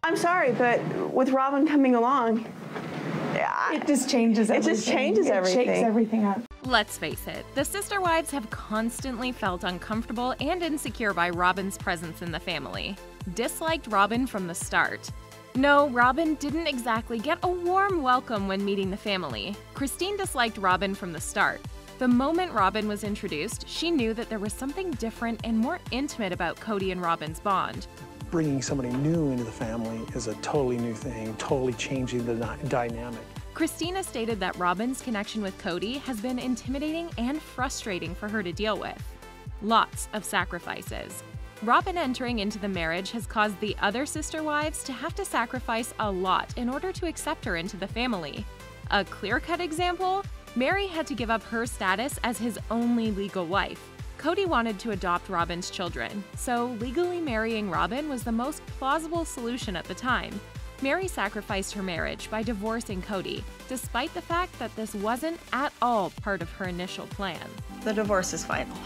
I'm sorry, but with Robyn coming along, it just changes everything. It just changes everything. It shakes everything up. Let's face it, the sister wives have constantly felt uncomfortable and insecure by Robyn's presence in the family. Disliked Robyn from the start. No, Robyn didn't exactly get a warm welcome when meeting the family. Christine disliked Robyn from the start. The moment Robyn was introduced, she knew that there was something different and more intimate about Kody and Robyn's bond. Bringing somebody new into the family is a totally new thing, totally changing the dynamic. Christina stated that Robyn's connection with Kody has been intimidating and frustrating for her to deal with. Lots of sacrifices. Robyn entering into the marriage has caused the other sister wives to have to sacrifice a lot in order to accept her into the family. A clear-cut example? Mary had to give up her status as his only legal wife. Kody wanted to adopt Robyn's children, so legally marrying Robyn was the most plausible solution at the time. Mary sacrificed her marriage by divorcing Kody, despite the fact that this wasn't at all part of her initial plan. The divorce is final.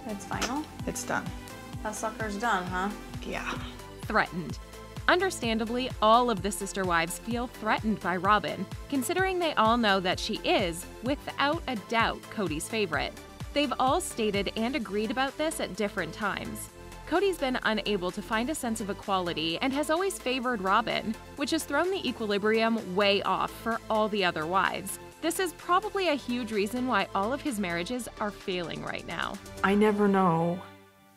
It's final? It's done. That sucker's done, huh? Yeah. Threatened. Understandably, all of the sister wives feel threatened by Robyn, considering they all know that she is, without a doubt, Kody's favorite. They've all stated and agreed about this at different times. Kody's been unable to find a sense of equality and has always favored Robyn, which has thrown the equilibrium way off for all the other wives. This is probably a huge reason why all of his marriages are failing right now. I never know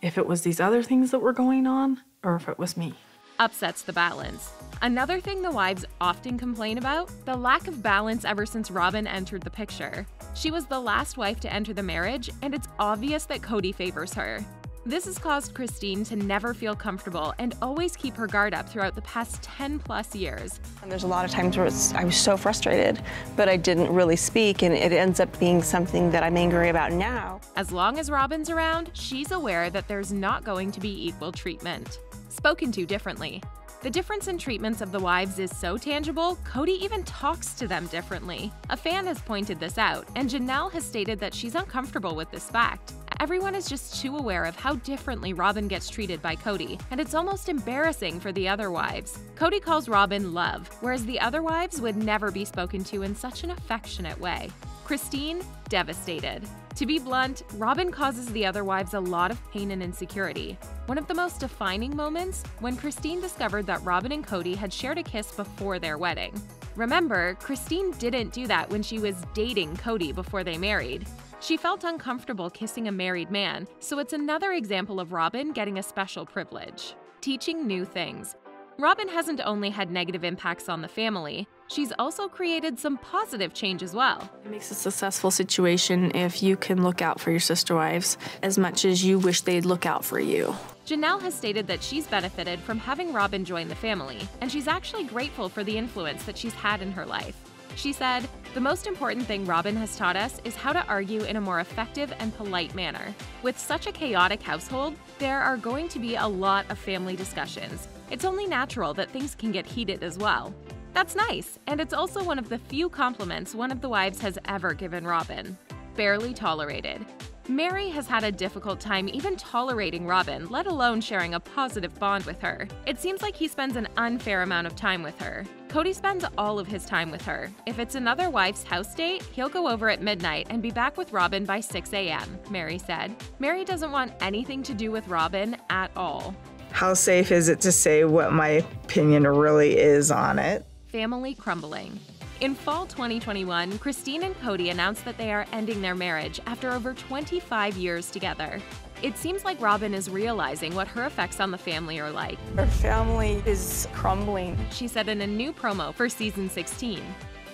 if it was these other things that were going on or if it was me. Upsets the balance. Another thing the wives often complain about, the lack of balance ever since Robyn entered the picture. She was the last wife to enter the marriage, and it's obvious that Kody favors her. This has caused Christine to never feel comfortable and always keep her guard up throughout the past 10+ years. And there's a lot of times where I was so frustrated, but I didn't really speak, and it ends up being something that I'm angry about now. As long as Robyn's around, she's aware that there's not going to be equal treatment. Spoken to differently. The difference in treatments of the wives is so tangible, Kody even talks to them differently. A fan has pointed this out, and Janelle has stated that she's uncomfortable with this fact. Everyone is just too aware of how differently Robyn gets treated by Kody, and it's almost embarrassing for the other wives. Kody calls Robyn love, whereas the other wives would never be spoken to in such an affectionate way. Christine, devastated. To be blunt, Robyn causes the other wives a lot of pain and insecurity. One of the most defining moments, when Christine discovered that Robyn and Kody had shared a kiss before their wedding. Remember, Christine didn't do that when she was dating Kody before they married. She felt uncomfortable kissing a married man, so it's another example of Robyn getting a special privilege. Teaching new things. Robyn hasn't only had negative impacts on the family, she's also created some positive change as well. It makes a successful situation if you can look out for your sister wives as much as you wish they'd look out for you. Janelle has stated that she's benefited from having Robyn join the family, and she's actually grateful for the influence that she's had in her life. She said, "The most important thing Robyn has taught us is how to argue in a more effective and polite manner. With such a chaotic household, there are going to be a lot of family discussions. It's only natural that things can get heated as well." That's nice, and it's also one of the few compliments one of the wives has ever given Robyn. Barely tolerated. Mary has had a difficult time even tolerating Robyn, let alone sharing a positive bond with her. It seems like he spends an unfair amount of time with her. Kody spends all of his time with her. If it's another wife's house date, he'll go over at midnight and be back with Robyn by 6 a.m., Mary said. Mary doesn't want anything to do with Robyn at all. How safe is it to say what my opinion really is on it? Family crumbling. In fall 2021, Christine and Kody announced that they are ending their marriage after over 25 years together. It seems like Robyn is realizing what her effects on the family are like. Our family is crumbling, she said in a new promo for season 16.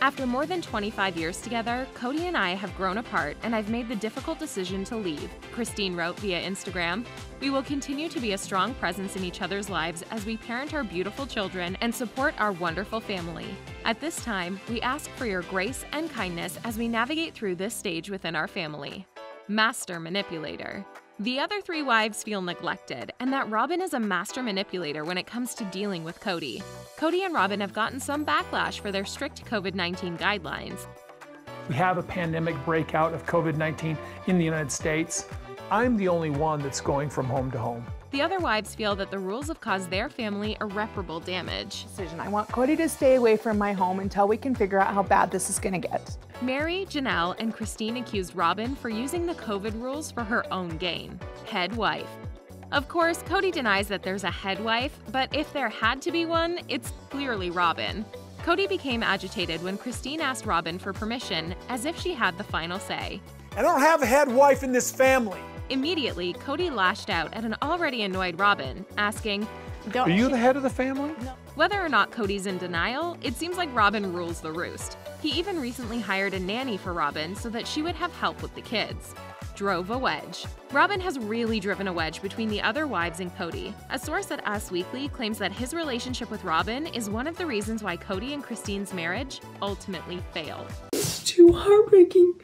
After more than 25 years together, Kody and I have grown apart and I've made the difficult decision to leave, Christine wrote via Instagram. We will continue to be a strong presence in each other's lives as we parent our beautiful children and support our wonderful family. At this time, we ask for your grace and kindness as we navigate through this stage within our family. Master manipulator. The other three wives feel neglected, and that Robyn is a master manipulator when it comes to dealing with Kody. Kody and Robyn have gotten some backlash for their strict COVID-19 guidelines. We have a pandemic breakout of COVID-19 in the United States. I'm the only one that's going from home to home. The other wives feel that the rules have caused their family irreparable damage. I want Kody to stay away from my home until we can figure out how bad this is gonna get. Mary, Janelle, and Christine accused Robyn for using the COVID rules for her own gain. Head wife. Of course, Kody denies that there's a head wife, but if there had to be one, it's clearly Robyn. Kody became agitated when Christine asked Robyn for permission, as if she had the final say. I don't have a head wife in this family. Immediately, Kody lashed out at an already annoyed Robyn, asking, Are you the head of the family? Whether or not Kody's in denial, it seems like Robyn rules the roost. He even recently hired a nanny for Robyn so that she would have help with the kids. Drove a wedge. Robyn has really driven a wedge between the other wives and Kody. A source at Us Weekly claims that his relationship with Robyn is one of the reasons why Kody and Christine's marriage ultimately failed. It's too heartbreaking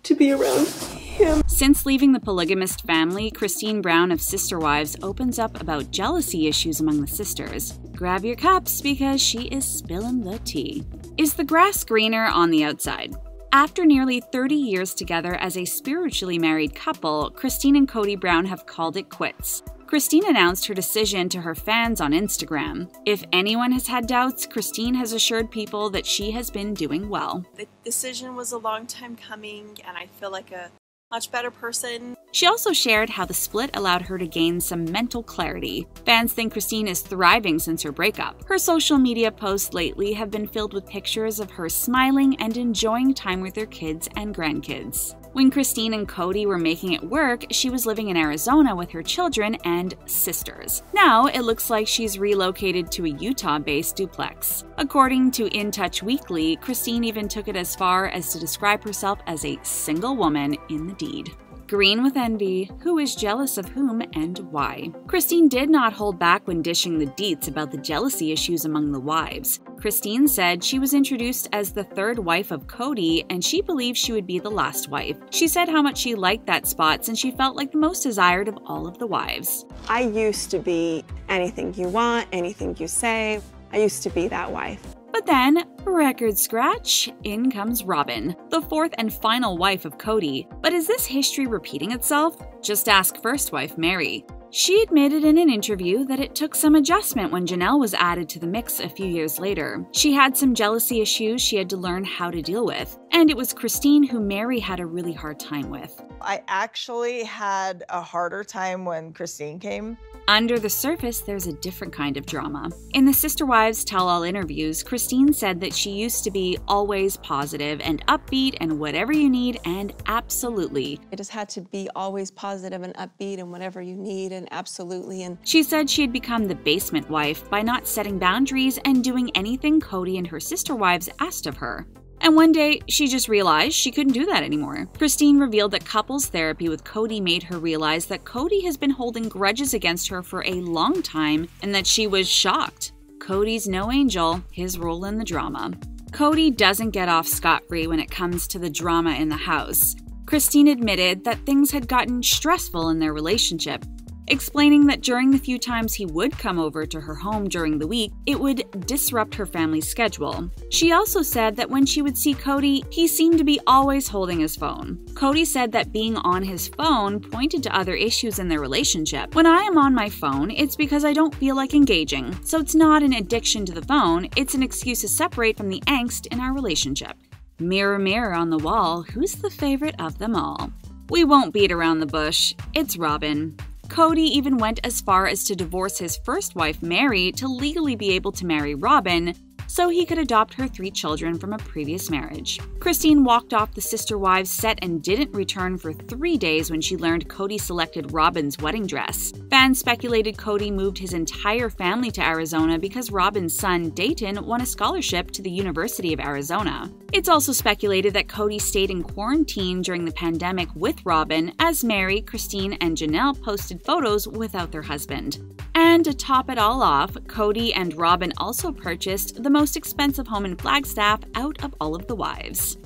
to be around him. Since leaving the polygamist family, Christine Brown of Sister Wives opens up about jealousy issues among the sisters. Grab your cups because she is spilling the tea. Is the grass greener on the outside? After nearly 30 years together as a spiritually married couple, Christine and Kody Brown have called it quits. Christine announced her decision to her fans on Instagram. If anyone has had doubts, Christine has assured people that she has been doing well. The decision was a long time coming, and I feel like a much better person. She also shared how the split allowed her to gain some mental clarity. Fans think Christine is thriving since her breakup. Her social media posts lately have been filled with pictures of her smiling and enjoying time with her kids and grandkids. When Christine and Kody were making it work, she was living in Arizona with her children and sisters. Now, it looks like she's relocated to a Utah-based duplex. According to In Touch Weekly, Christine even took it as far as to describe herself as a single woman in the deed. Green with envy, who is jealous of whom and why. Christine did not hold back when dishing the deets about the jealousy issues among the wives. Christine said she was introduced as the third wife of Kody, and she believed she would be the last wife. She said how much she liked that spot since she felt like the most desired of all of the wives. I used to be anything you want, anything you say. I used to be that wife. But then, record scratch, in comes Robyn, the fourth and final wife of Kody. But is this history repeating itself? Just ask first wife Mary. She admitted in an interview that it took some adjustment when Janelle was added to the mix a few years later. She had some jealousy issues she had to learn how to deal with. And it was Christine who Mary had a really hard time with. I actually had a harder time when Christine came. Under the surface, there's a different kind of drama. In the Sister Wives Tell-All interviews, Christine said that she used to be always positive and upbeat and whatever you need, and absolutely. I just had to be always positive and upbeat and whatever you need and absolutely. And she said she had become the basement wife by not setting boundaries and doing anything Kody and her sister wives asked of her. And one day, she just realized she couldn't do that anymore. Christine revealed that couples therapy with Kody made her realize that Kody has been holding grudges against her for a long time and that she was shocked. Kody's no angel, his role in the drama. Kody doesn't get off scot-free when it comes to the drama in the house. Christine admitted that things had gotten stressful in their relationship, explaining that during the few times he would come over to her home during the week, it would disrupt her family's schedule. She also said that when she would see Kody, he seemed to be always holding his phone. Kody said that being on his phone pointed to other issues in their relationship. When I am on my phone, it's because I don't feel like engaging. So it's not an addiction to the phone, it's an excuse to separate from the angst in our relationship. Mirror, mirror on the wall, who's the favorite of them all? We won't beat around the bush, it's Robyn. Kody even went as far as to divorce his first wife, Mary, to legally be able to marry Robyn, so he could adopt her 3 children from a previous marriage. Christine walked off the Sister Wives set and didn't return for 3 days when she learned Kody selected Robyn's wedding dress. Fans speculated Kody moved his entire family to Arizona because Robyn's son, DAYTON, won a scholarship to the University of Arizona. It's also speculated that Kody stayed in quarantine during the pandemic with Robyn, as Mary, Christine, and Janelle posted photos without their husband. And to top it all off, Kody and Robyn also purchased the most expensive home in Flagstaff out of all of the wives.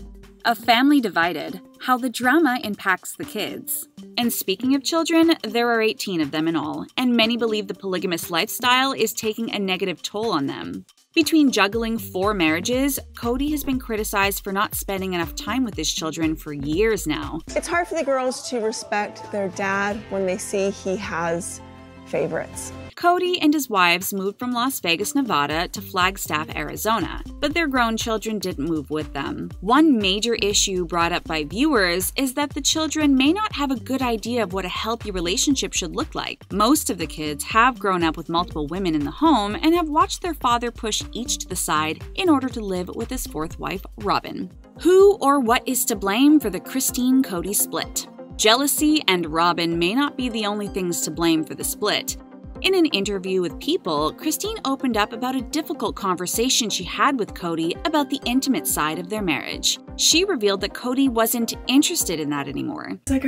A family divided, how the drama impacts the kids. And speaking of children, there are 18 of them in all, and many believe the polygamous lifestyle is taking a negative toll on them. Between juggling 4 marriages, Kody has been criticized for not spending enough time with his children for years now. it's hard for the girls to respect their dad when they see he has favorites. Kody and his wives moved from Las Vegas, Nevada to Flagstaff, Arizona, but their grown children didn't move with them. One major issue brought up by viewers is that the children may not have a good idea of what a healthy relationship should look like. Most of the kids have grown up with multiple women in the home and have watched their father push each to the side in order to live with his fourth wife, Robyn. Who or what is to blame for the Christine-Kody split? Jealousy and Robyn may not be the only things to blame for the split. In an interview with People, Christine opened up about a difficult conversation she had with Kody about the intimate side of their marriage. She revealed that Kody wasn't interested in that anymore. It's like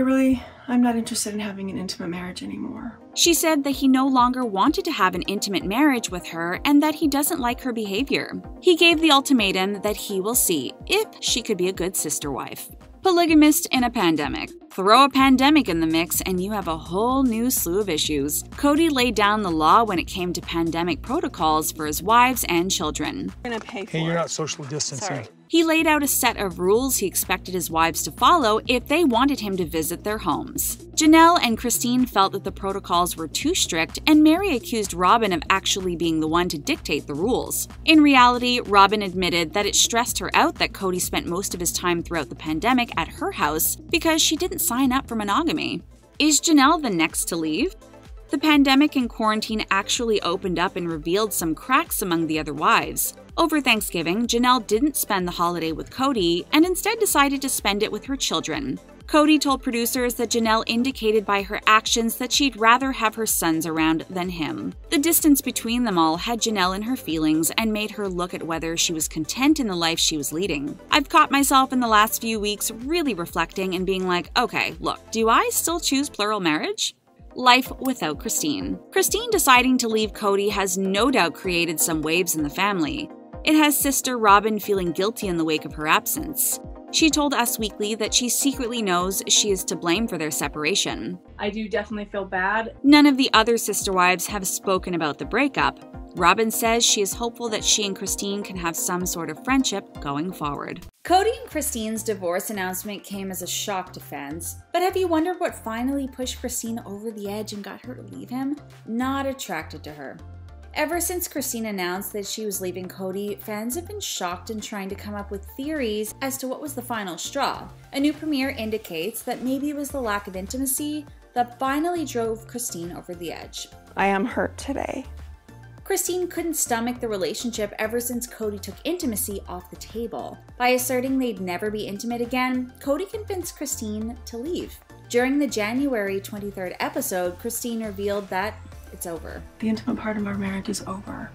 I'm not interested in having an intimate marriage anymore. She said that he no longer wanted to have an intimate marriage with her and that he doesn't like her behavior. He gave the ultimatum that he will see if she could be a good sister wife. Polygamist in a pandemic. Throw a pandemic in the mix and you have a whole new slew of issues. Kody laid down the law when it came to pandemic protocols for his wives and children. I'm gonna pay for Hey, you're it. not social distancing. Sorry. He laid out a set of rules he expected his wives to follow if they wanted him to visit their homes. Janelle and Christine felt that the protocols were too strict, and Mary accused Robyn of actually being the one to dictate the rules. In reality, Robyn admitted that it stressed her out that Kody spent most of his time throughout the pandemic at her house because she didn't sign up for monogamy. Is Janelle the next to leave? The pandemic and quarantine actually opened up and revealed some cracks among the other wives. Over Thanksgiving, Janelle didn't spend the holiday with Kody and instead decided to spend it with her children. Kody told producers that Janelle indicated by her actions that she'd rather have her sons around than him. The distance between them all had Janelle in her feelings and made her look at whether she was content in the life she was leading. I've caught myself in the last few weeks really reflecting and being like, okay, look, do I still choose plural marriage? Life without Christine. Christine deciding to leave Kody has no doubt created some waves in the family. It has sister Robyn feeling guilty in the wake of her absence. She told Us Weekly that she secretly knows she is to blame for their separation. I do definitely feel bad. None of the other sister wives have spoken about the breakup. Robyn says she is hopeful that she and Christine can have some sort of friendship going forward. Kody and Christine's divorce announcement came as a shock to fans. But have you wondered what finally pushed Christine over the edge and got her to leave him? Not attracted to her. Ever since Christine announced that she was leaving Kody, fans have been shocked and trying to come up with theories as to what was the final straw. A new premiere indicates that maybe it was the lack of intimacy that finally drove Christine over the edge. I am hurt today. Christine couldn't stomach the relationship ever since Kody took intimacy off the table. By asserting they'd never be intimate again, Kody convinced Christine to leave. During the January 23rd episode, Christine revealed that it's over. The intimate part of our marriage is over.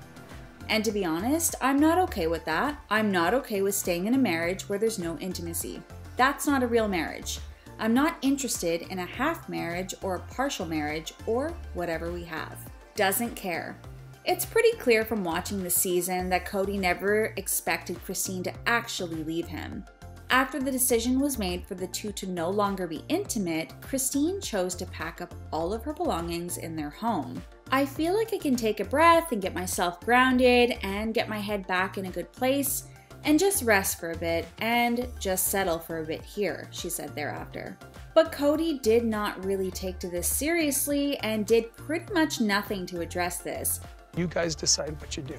And to be honest, I'm not okay with that. I'm not okay with staying in a marriage where there's no intimacy. That's not a real marriage. I'm not interested in a half marriage or a partial marriage or whatever we have. Doesn't care. It's pretty clear from watching the season that Kody never expected Christine to actually leave him. After the decision was made for the two to no longer be intimate, Christine chose to pack up all of her belongings in their home. I feel like I can take a breath and get myself grounded and get my head back in a good place and just rest for a bit and just settle for a bit here, she said thereafter. But Kody did not really take to this seriously and did pretty much nothing to address this. You guys decide what you do,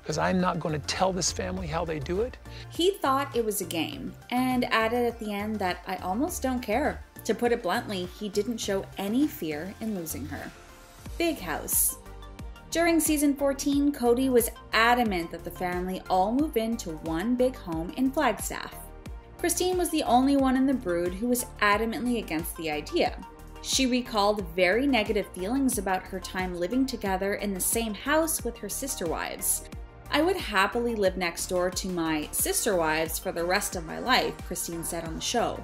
because I'm not going to tell this family how they do it. He thought it was a game and added at the end that I almost don't care. To put it bluntly, he didn't show any fear in losing her. Big house. During season 14, Kody was adamant that the family all move into one big home in Flagstaff. Christine was the only one in the brood who was adamantly against the idea. She recalled very negative feelings about her time living together in the same house with her sister wives. I would happily live next door to my sister wives for the rest of my life, Christine said on the show.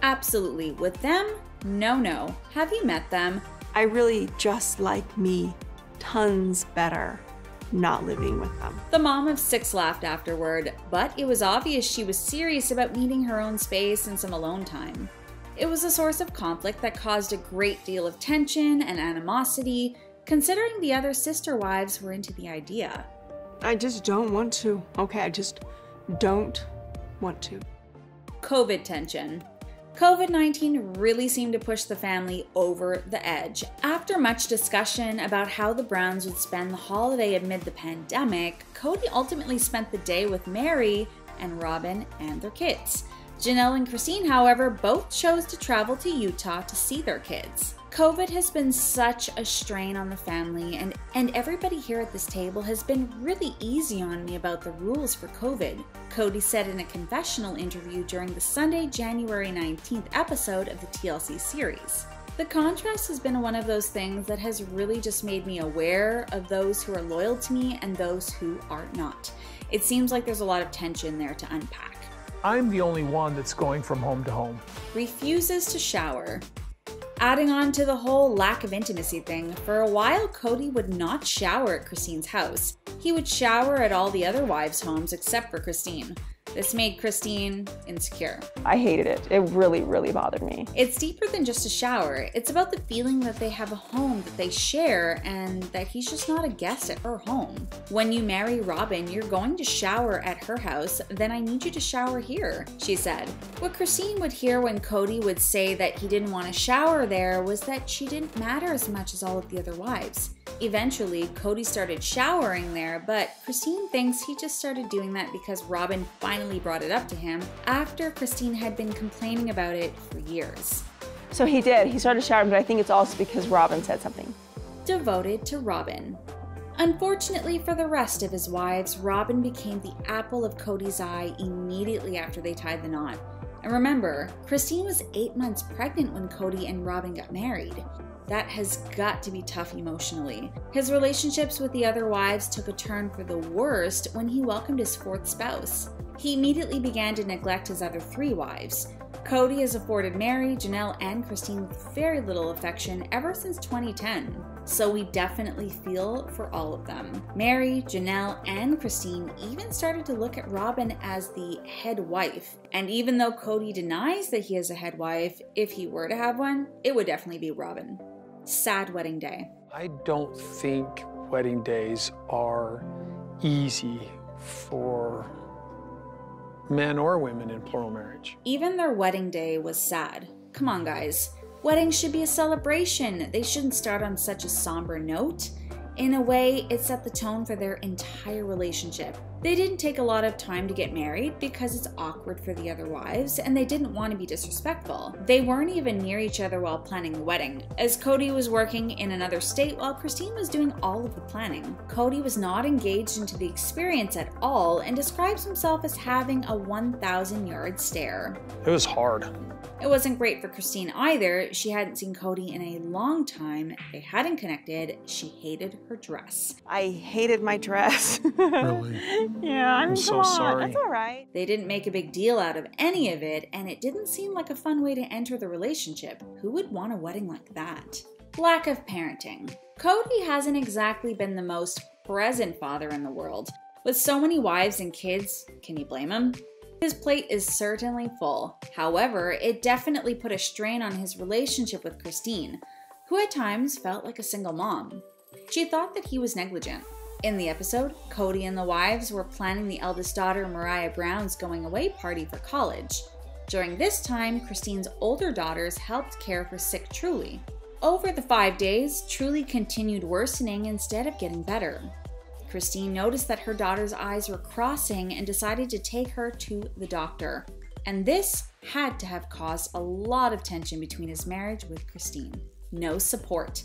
Absolutely. With them? No. Have you met them? I really just like me tons better not living with them. The mom of 6 laughed afterward, but it was obvious she was serious about needing her own space and some alone time. It was a source of conflict that caused a great deal of tension and animosity, considering the other sister wives were into the idea. I just don't want to. Okay, I just don't want to. COVID tension. COVID-19 really seemed to push the family over the edge. After much discussion about how the Browns would spend the holiday amid the pandemic, Kody ultimately spent the day with Mary and Robyn and their kids. Janelle and Christine, however, both chose to travel to Utah to see their kids. COVID has been such a strain on the family, and everybody here at this table has been really easy on me about the rules for COVID. Kody said in a confessional interview during the Sunday, January 19th episode of the TLC series. The contrast has been one of those things that has really just made me aware of those who are loyal to me and those who are not. It seems like there's a lot of tension there to unpack. I'm the only one that's going from home to home. Refuses to shower. Adding on to the whole lack of intimacy thing, for a while Kody would not shower at Christine's house. He would shower at all the other wives' homes except for Christine. This made Christine insecure. I hated it. It really, really bothered me. It's deeper than just a shower. It's about the feeling that they have a home that they share and that he's just not a guest at her home. When you marry Robyn, you're going to shower at her house, then I need you to shower here, she said. What Christine would hear when Kody would say that he didn't want to shower there was that she didn't matter as much as all of the other wives. Eventually, Kody started showering there, but Christine thinks he just started doing that because Robyn finally brought it up to him after Christine had been complaining about it for years. So he did. He started showering, but I think it's also because Robyn said something. Devoted to Robyn. Unfortunately for the rest of his wives, Robyn became the apple of Kody's eye immediately after they tied the knot. And remember, Christine was 8 months pregnant when Kody and Robyn got married. That has got to be tough emotionally. His relationships with the other wives took a turn for the worst when he welcomed his 4th spouse. He immediately began to neglect his other 3 wives. Kody has afforded Mary, Janelle, and Christine very little affection ever since 2010. So we definitely feel for all of them. Mary, Janelle, and Christine even started to look at Robyn as the head wife. And even though Kody denies that he is a head wife, if he were to have one, it would definitely be Robyn. Sad wedding day. I don't think wedding days are easy for men or women in plural marriage. Even their wedding day was sad. Come on, guys. Weddings should be a celebration. They shouldn't start on such a somber note. In a way, it set the tone for their entire relationship. They didn't take a lot of time to get married because it's awkward for the other wives, and they didn't want to be disrespectful. They weren't even near each other while planning the wedding, as Kody was working in another state while Christine was doing all of the planning. Kody was not engaged into the experience at all and describes himself as having a 1,000-yard stare. It was hard. It wasn't great for Christine either. She hadn't seen Kody in a long time. They hadn't connected. She hated her dress. I hated my dress. Really? Yeah, I'm so sorry. That's all right. They didn't make a big deal out of any of it, and it didn't seem like a fun way to enter the relationship. Who would want a wedding like that? Lack of parenting. Kody hasn't exactly been the most present father in the world. With so many wives and kids, can you blame him? His plate is certainly full. However, it definitely put a strain on his relationship with Christine, who at times felt like a single mom. She thought that he was negligent. In the episode, Kody and the wives were planning the eldest daughter Mariah Brown's going away party for college. During this time, Christine's older daughters helped care for sick Truly. Over the 5 days, Truly continued worsening instead of getting better. Christine noticed that her daughter's eyes were crossing and decided to take her to the doctor. And this had to have caused a lot of tension between his marriage with Christine. No support.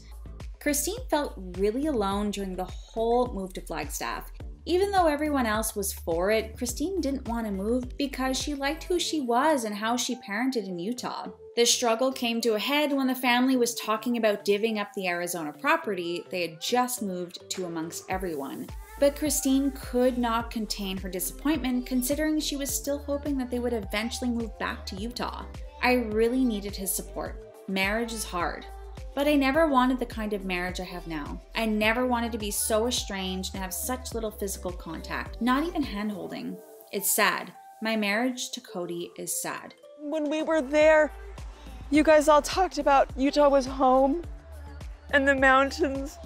Christine felt really alone during the whole move to Flagstaff. Even though everyone else was for it, Christine didn't want to move because she liked who she was and how she parented in Utah. The struggle came to a head when the family was talking about divvying up the Arizona property they had just moved to amongst everyone. But Christine could not contain her disappointment, considering she was still hoping that they would eventually move back to Utah. I really needed his support. Marriage is hard. But I never wanted the kind of marriage I have now. I never wanted to be so estranged and have such little physical contact, not even hand-holding. It's sad. My marriage to Kody is sad. When we were there, you guys all talked about Utah was home and the mountains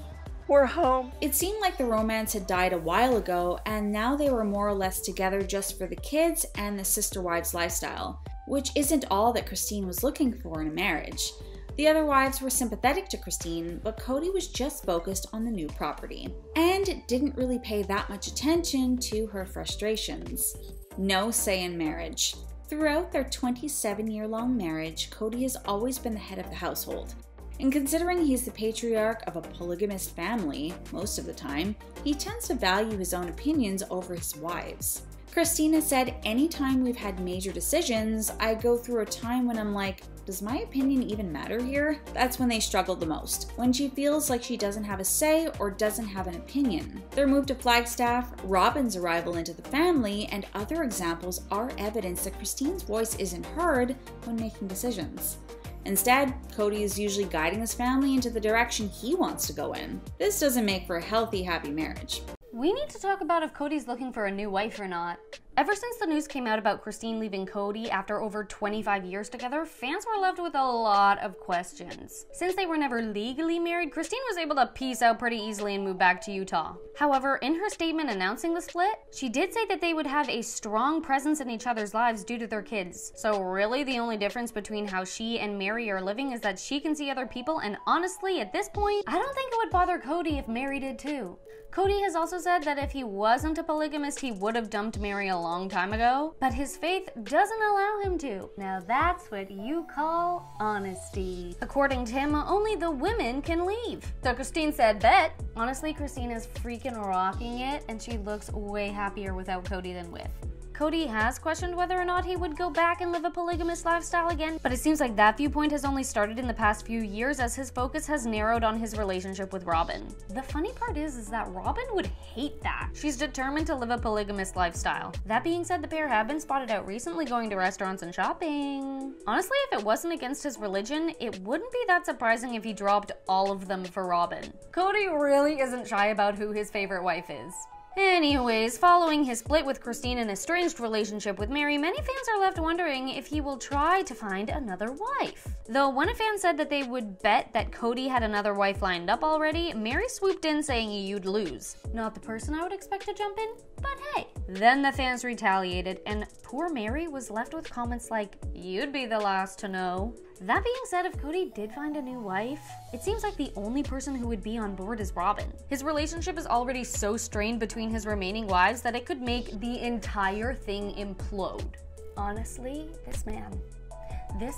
were home. It seemed like the romance had died a while ago, and now they were more or less together just for the kids and the sister wives lifestyle. which isn't all that Christine was looking for in a marriage. The other wives were sympathetic to Christine, but Kody was just focused on the new property, and didn't really pay that much attention to her frustrations. No say in marriage. Throughout their 27-year-long marriage, Kody has always been the head of the household. And considering he's the patriarch of a polygamist family most of the time, he tends to value his own opinions over his wives'. Christina said, anytime we've had major decisions, I go through a time when I'm like, does my opinion even matter here? That's when they struggle the most, when she feels like she doesn't have a say or doesn't have an opinion. Their move to Flagstaff, Robyn's arrival into the family, and other examples are evidence that Christine's voice isn't heard when making decisions. Instead, Kody is usually guiding his family into the direction he wants to go in. This doesn't make for a healthy, happy marriage. We need to talk about if Kody's looking for a new wife or not. Ever since the news came out about Christine leaving Kody after over 25 years together, fans were left with a lot of questions. Since they were never legally married, Christine was able to peace out pretty easily and move back to Utah. However, in her statement announcing the split, she did say that they would have a strong presence in each other's lives due to their kids. So really the only difference between how she and Mary are living is that she can see other people, and honestly at this point, I don't think it would bother Kody if Mary did too. Kody has also said that if he wasn't a polygamist, he would have dumped Mary a long time ago, but his faith doesn't allow him to. Now that's what you call honesty. According to him, only the women can leave. So Christine said, bet. Honestly, Christine is freaking rocking it, and she looks way happier without Kody than with. Kody has questioned whether or not he would go back and live a polygamous lifestyle again, but it seems like that viewpoint has only started in the past few years as his focus has narrowed on his relationship with Robyn. The funny part is that Robyn would hate that. She's determined to live a polygamous lifestyle. That being said, the pair have been spotted out recently going to restaurants and shopping. Honestly, if it wasn't against his religion, it wouldn't be that surprising if he dropped all of them for Robyn. Kody really isn't shy about who his favorite wife is. Anyways, following his split with Christine and estranged relationship with Mary, many fans are left wondering if he will try to find another wife. Though one fan said that they would bet that Kody had another wife lined up already, Mary swooped in saying you'd lose. Not the person I would expect to jump in, but hey. Then the fans retaliated, and poor Mary was left with comments like, you'd be the last to know. That being said, if Kody did find a new wife, it seems like the only person who would be on board is Robyn. His relationship is already so strained between his remaining wives that it could make the entire thing implode. Honestly, this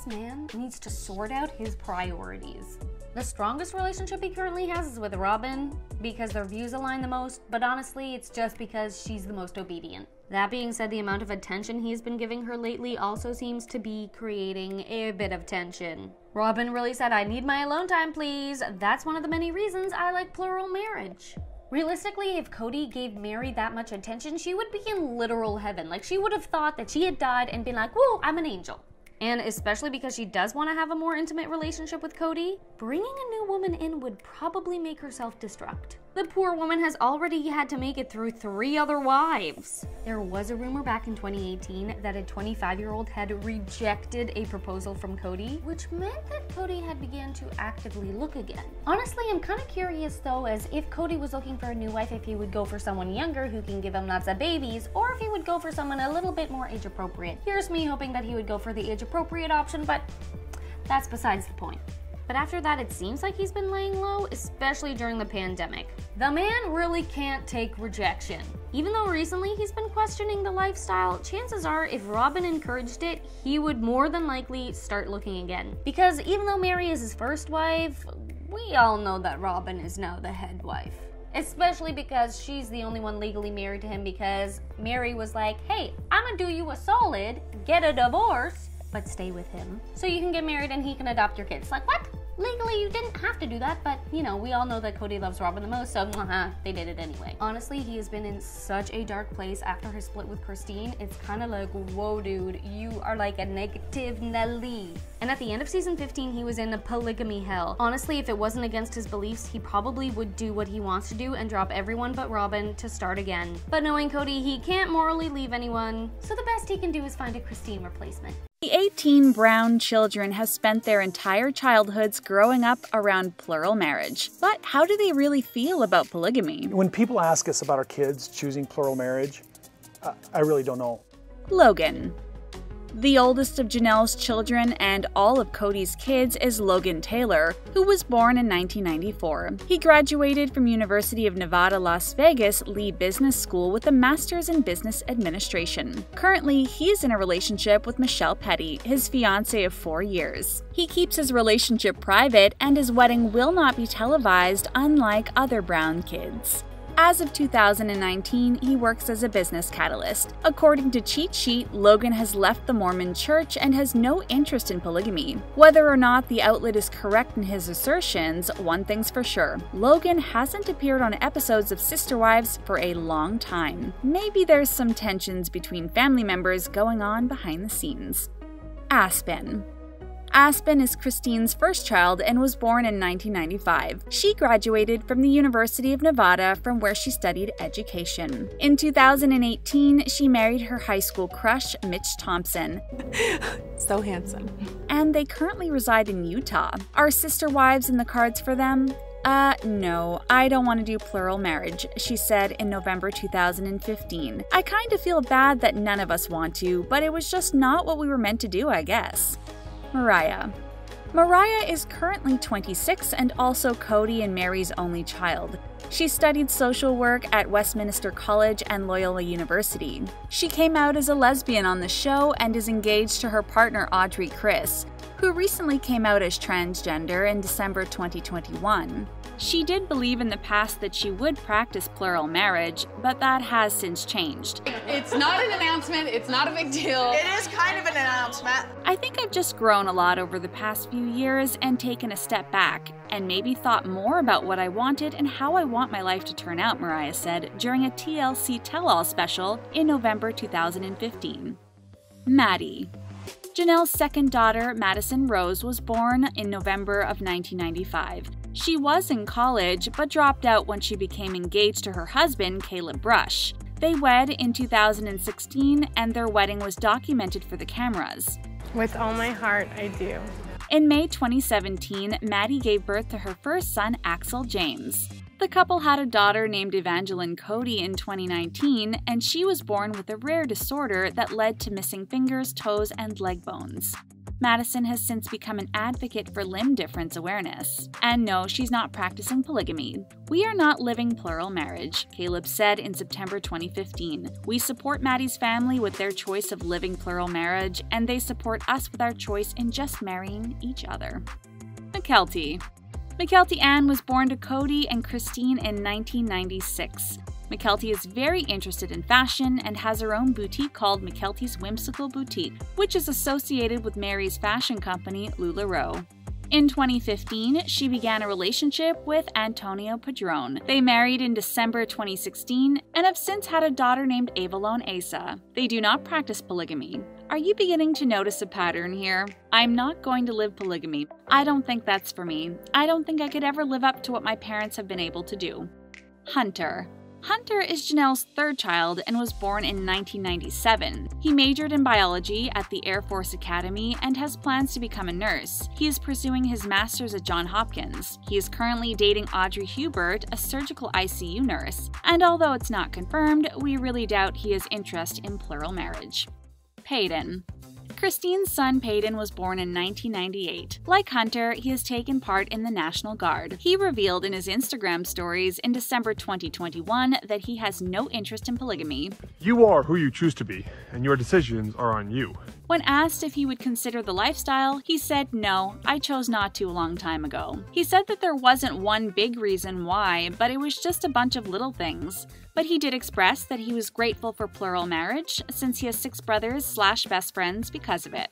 man needs to sort out his priorities. The strongest relationship he currently has is with Robyn because their views align the most, but honestly, it's just because she's the most obedient. That being said, the amount of attention he's been giving her lately also seems to be creating a bit of tension. Robyn really said, I need my alone time, please. That's one of the many reasons I like plural marriage. Realistically, if Kody gave Mary that much attention, she would be in literal heaven. Like, she would have thought that she had died and been like, whoa, I'm an angel. And especially because she does want to have a more intimate relationship with Kody, bringing a new woman in would probably make her self-destruct. The poor woman has already had to make it through 3 other wives. There was a rumor back in 2018 that a 25-year-old had rejected a proposal from Kody, which meant that Kody had begun to actively look again. Honestly, I'm kind of curious though, as if Kody was looking for a new wife, if he would go for someone younger who can give him lots of babies, or if he would go for someone a little bit more age-appropriate. Here's me hoping that he would go for the age-appropriate option, but that's besides the point. But after that, it seems like he's been laying low, especially during the pandemic. The man really can't take rejection. Even though recently he's been questioning the lifestyle, chances are if Robyn encouraged it, he would more than likely start looking again. Because even though Mary is his first wife, we all know that Robyn is now the head wife. Especially because she's the only one legally married to him, because Mary was like, hey, I'm gonna do you a solid, get a divorce, but stay with him so you can get married and he can adopt your kids. Like, what? Legally, you didn't have to do that, but, you know, we all know that Kody loves Robyn the most, so they did it anyway. Honestly, he has been in such a dark place after his split with Christine. It's kind of like, whoa, dude, you are like a negative Nelly. And at the end of season 15, he was in a polygamy hell. Honestly, if it wasn't against his beliefs, he probably would do what he wants to do and drop everyone but Robyn to start again. But knowing Kody, he can't morally leave anyone, so the best he can do is find a Christine replacement. The 18 Brown children have spent their entire childhoods growing up around plural marriage. But how do they really feel about polygamy? When people ask us about our kids choosing plural marriage, I really don't know. Logan. The oldest of Janelle's children and all of Kody's kids is Logan Taylor, who was born in 1994. He graduated from University of Nevada, Las Vegas Lee Business School with a master's in business administration. Currently, he is in a relationship with Michelle Petty, his fiancée of 4 years. He keeps his relationship private, and his wedding will not be televised, unlike other Brown kids. As of 2019, he works as a business catalyst. According to Cheat Sheet, Logan has left the Mormon Church and has no interest in polygamy. Whether or not the outlet is correct in his assertions, one thing's for sure: Logan hasn't appeared on episodes of Sister Wives for a long time. Maybe there's some tensions between family members going on behind the scenes. Aspen. Aspen is Christine's first child and was born in 1995. She graduated from the University of Nevada, from where she studied education. In 2018, she married her high school crush, Mitch Thompson. So handsome. And they currently reside in Utah. Are sister wives in the cards for them? No, I don't want to do plural marriage, she said in November 2015. I kind of feel bad that none of us want to, but it was just not what we were meant to do, I guess. Mariah. Mariah is currently 26 and also Kody and Mary's only child. She studied social work at Westminster College and Loyola University. She came out as a lesbian on the show and is engaged to her partner Audrey Chris, who recently came out as transgender in December 2021. She did believe in the past that she would practice plural marriage, but that has since changed. It's not an announcement, it's not a big deal. It is kind of an announcement. I think I've just grown a lot over the past few years and taken a step back, and maybe thought more about what I wanted and how I want my life to turn out, Mariah said during a TLC Tell-All special in November 2015. Maddie. Janelle's second daughter, Madison Rose, was born in November of 1995. She was in college, but dropped out when she became engaged to her husband, Caleb Brush. They wed in 2016, and their wedding was documented for the cameras. With all my heart, I do. In May 2017, Maddie gave birth to her first son, Axel James. The couple had a daughter named Evangeline Kody in 2019, and she was born with a rare disorder that led to missing fingers, toes, and leg bones. Madison has since become an advocate for limb difference awareness. And no, she's not practicing polygamy. "We are not living plural marriage," Caleb said in September 2015. "We support Maddie's family with their choice of living plural marriage, and they support us with our choice in just marrying each other." Mykelti. Mykelti Ann was born to Kody and Christine in 1996. Mykelti is very interested in fashion and has her own boutique called Mykelti's Whimsical Boutique, which is associated with Mary's fashion company, LuLaRoe. In 2015, she began a relationship with Antonio Padron. They married in December 2016 and have since had a daughter named Avalon Asa. They do not practice polygamy. Are you beginning to notice a pattern here? I'm not going to live polygamy. I don't think that's for me. I don't think I could ever live up to what my parents have been able to do. Hunter. Hunter is Janelle's third child and was born in 1997. He majored in biology at the Air Force Academy and has plans to become a nurse. He is pursuing his master's at Johns Hopkins. He is currently dating Audrey Hubert, a surgical ICU nurse, and although it's not confirmed, we really doubt he has interest in plural marriage. Peyton. Christine's son Peyton was born in 1998. Like Hunter, he has taken part in the National Guard. He revealed in his Instagram stories in December 2021 that he has no interest in polygamy. "You are who you choose to be, and your decisions are on you." When asked if he would consider the lifestyle, he said, "No, I chose not to a long time ago." He said that there wasn't one big reason why, but it was just a bunch of little things. But he did express that he was grateful for plural marriage, since he has 6 brothers/best friends because of it.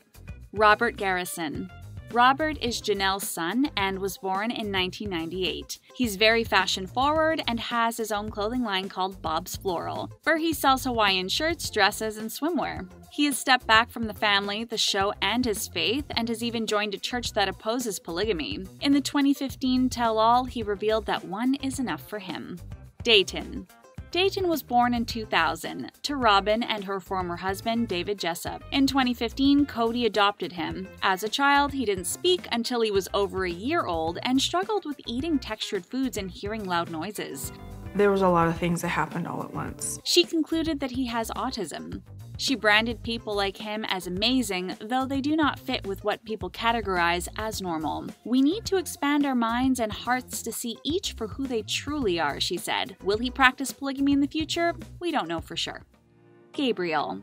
Robert Garrison. Robert is Janelle's son and was born in 1998. He's very fashion-forward and has his own clothing line called Bob's Floral, where he sells Hawaiian shirts, dresses, and swimwear. He has stepped back from the family, the show, and his faith, and has even joined a church that opposes polygamy. In the 2015 Tell-All, he revealed that one is enough for him. DAYTON. DAYTON was born in 2000 to Robyn and her former husband, David Jessup. In 2015, Kody adopted him. As a child, he didn't speak until he was over a year old and struggled with eating textured foods and hearing loud noises. There was a lot of things that happened all at once. She concluded that he has autism. She branded people like him as amazing, though they do not fit with what people categorize as normal. We need to expand our minds and hearts to see each for who they truly are, she said. Will he practice polygamy in the future? We don't know for sure. Gabriel.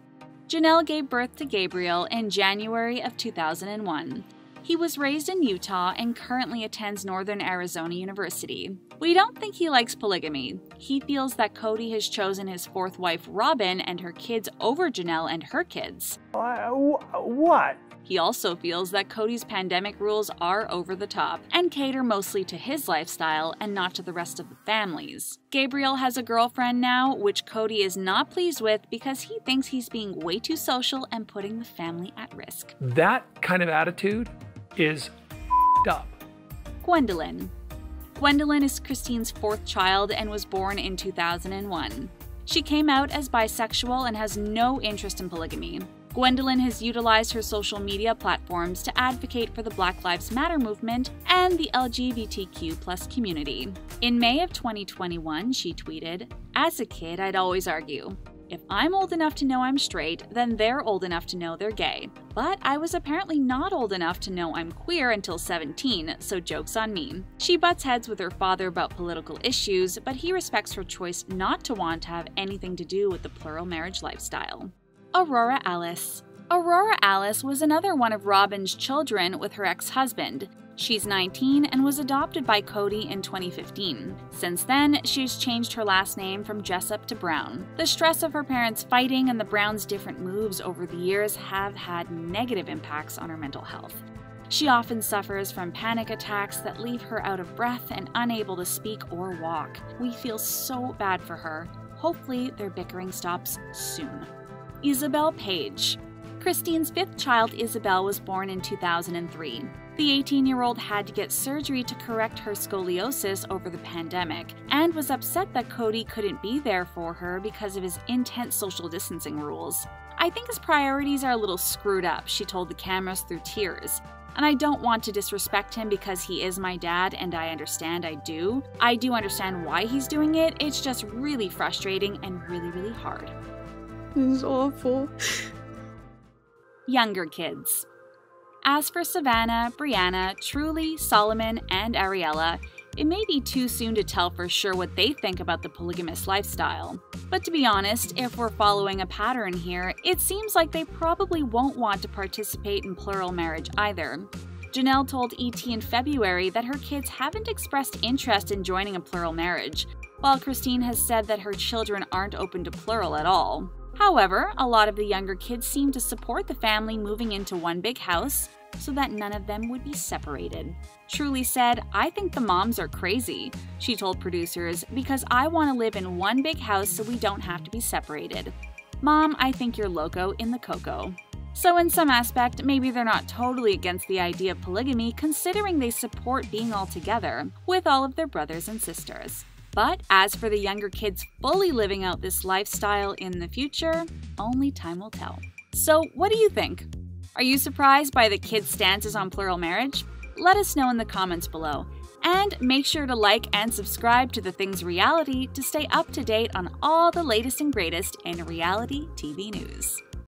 Janelle gave birth to Gabriel in January of 2001. He was raised in Utah and currently attends Northern Arizona University. We don't think he likes polygamy. He feels that Kody has chosen his fourth wife, Robyn, and her kids over Janelle and her kids. What? He also feels that Kody's pandemic rules are over the top and cater mostly to his lifestyle and not to the rest of the families. Gabriel has a girlfriend now, which Kody is not pleased with because he thinks he's being way too social and putting the family at risk. That kind of attitude is up. Gwendolyn. Gwendolyn is Christine's fourth child and was born in 2001. She came out as bisexual and has no interest in polygamy. Gwendolyn has utilized her social media platforms to advocate for the Black Lives Matter movement and the LGBTQ+ community. In May of 2021, she tweeted, "As a kid, I'd always argue. If I'm old enough to know I'm straight, then they're old enough to know they're gay. But I was apparently not old enough to know I'm queer until 17, so joke's on me." She butts heads with her father about political issues, but he respects her choice not to want to have anything to do with the plural marriage lifestyle. Aurora Alice. Aurora Alice was another one of Robyn's children with her ex-husband. She's 19 and was adopted by Kody in 2015. Since then, she's changed her last name from Jessup to Brown. The stress of her parents fighting and the Browns' different moves over the years have had negative impacts on her mental health. She often suffers from panic attacks that leave her out of breath and unable to speak or walk. We feel so bad for her. Hopefully, their bickering stops soon. Isabel Page. Christine's fifth child, Isabel, was born in 2003. The 18-year-old had to get surgery to correct her scoliosis over the pandemic and was upset that Kody couldn't be there for her because of his intense social distancing rules. "I think his priorities are a little screwed up," she told the cameras through tears. "And I don't want to disrespect him because he is my dad, and I understand, I do understand why he's doing it. It's just really frustrating and really, really hard." This is awful. Younger kids. As for Savannah, Brianna, Truly, Solomon, and Ariella, it may be too soon to tell for sure what they think about the polygamous lifestyle. But to be honest, if we're following a pattern here, it seems like they probably won't want to participate in plural marriage either. Janelle told ET in February that her kids haven't expressed interest in joining a plural marriage, while Christine has said that her children aren't open to plural at all. However, a lot of the younger kids seem to support the family moving into one big house so that none of them would be separated. Truly said, "I think the moms are crazy," she told producers, "because I want to live in one big house so we don't have to be separated. Mom, I think you're loco in the coco." So in some aspect, maybe they're not totally against the idea of polygamy, considering they support being all together with all of their brothers and sisters. But as for the younger kids fully living out this lifestyle in the future, only time will tell. So what do you think? Are you surprised by the kids' stances on plural marriage? Let us know in the comments below. And make sure to like and subscribe to The Things Reality to stay up to date on all the latest and greatest in reality TV news.